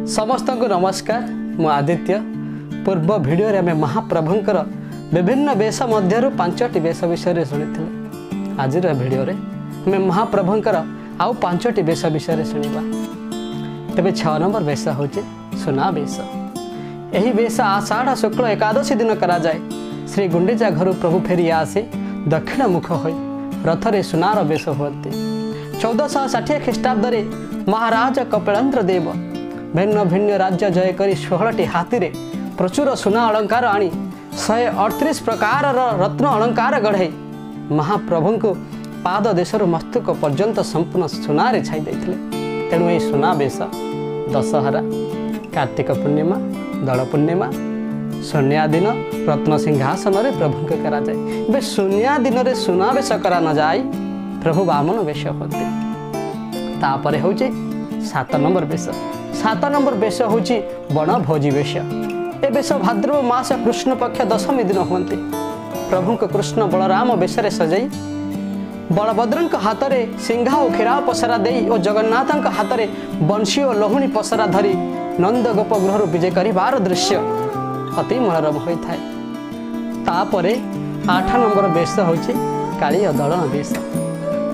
समस्त को नमस्कार। मु आदित्य पूर्व भिडियो रे महाप्रभुंकर विभिन्न वेश मध्य 5टी वेश विषय शुणी। आज भिडियो रे हमें महाप्रभुंकर आउ 5टी वेश विषय शुणा। तेरे 6 नंबर वेश हूँ सुना वेश। यही वेश आषाढ़ शुक्ल एकादशी दिन करा जाए। श्री गुंडीचा घर प्रभु फेरी आसी दक्षिण मुख हो रथरे सुनार वेश हुए। 1460 ख्रीष्टाब्द महाराज कपिलेन्द्र देव भिन्न भिन्न राज्य जय करी 16टी हाथी रे प्रचुर सुना अलंकार आनी 138 प्रकार रत्न अलंकार गढ़ाई महाप्रभु को पाद देशर मस्तक पर्यंत संपूर्ण सुनारे छाई देथिले। तेणु ये सुना वेश दशहरा, कार्तिक पूर्णिमा, दल पूर्णिमा, सुनिया दिन रत्न सिंहासन रे प्रभु के करा जाए। बे सुनिया दिन रे सुना वेश करा न जाए प्रभु वामन वेश होते। तापरे होचे 7 नंबर वेश। 7 नंबर वेश हूँ बण भोजी वेश। ए वेश भाद्रव मास कृष्ण पक्ष दशमी दिन हुए। प्रभु को कृष्ण बलराम वेश सजाई बलभद्र हाथ में सिंघा और खीरा पसरा दे और जगन्नाथ हाथ में बंशी और लहुणी पसरा धरी नंद गोप गृह विजय कर दृश्य अति मनोरम होता है। तापरे 8 नंबर वेश हूँ काली दलन वेश।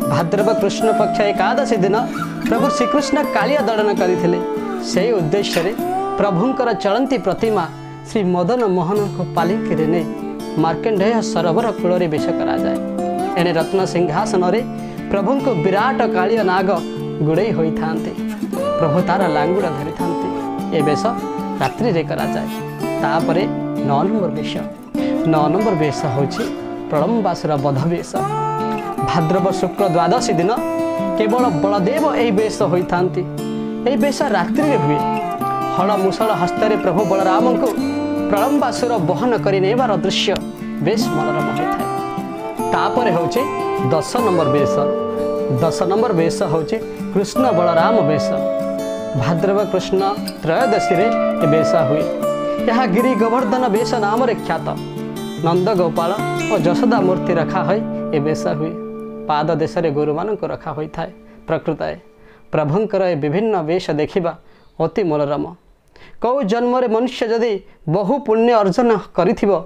भाद्रव कृष्ण पक्ष एकादशी दिन प्रभु श्रीकृष्ण कालिया दलन करते से उद्देश्य रे प्रभुंकर चलती प्रतिमा श्री मदन मोहन को पालिकी रे नहीं मार्कंडेय सरोवर कूल वेश करा जाए। एने रत्न सिंहासन रे प्रभु को विराट कालिया नाग गुड़े होता प्रभु तार लांगुड़ा धरी था। ए वेश रात्रि रे करा जाए। तापरे 9 नंबर वेश। 9 नंबर वेश हूँ प्रलम्बासुर वध वेश। भाद्रव शुक्ल द्वादशी दिन केवल बलदेव यही वेश होता। यही वेश रात्रि हुए। हल मुसल हस्ते प्रभु बलराम को प्रलम्बासुर बहन कर दृश्य बेश मनोरम होता है। तापर हूँ 10 नंबर वेश। 10 नंबर वेश हूँ कृष्ण बलराम वेश। भाद्रव कृष्ण त्रयोदशी रे वेश हुए। यह गिरी गोवर्धन वेश नाम ख्यात नंद गोपाल और जशोदा मूर्ति रखा है। ये वेश हुए। पाद देश गोरु मान को रखा होता है। प्रकृत प्रभुंकर विभिन्न वेश देखा अति मनोरम। कौ जन्म मनुष्य जदि बहु पुण्य अर्जन करिथिबो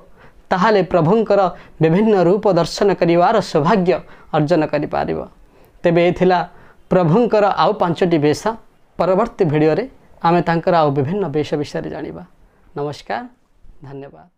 ताहाले प्रभुंकर विभिन्न रूप दर्शन करिवार सौभाग्य अर्जन करि पारिबो। तेबे एथिला प्रभुंकर आउ 5टी वेश। परवर्ती भिडियो रे आमे तांकर आउ विभिन्न वेश विषय जानिबा। नमस्कार, धन्यवाद।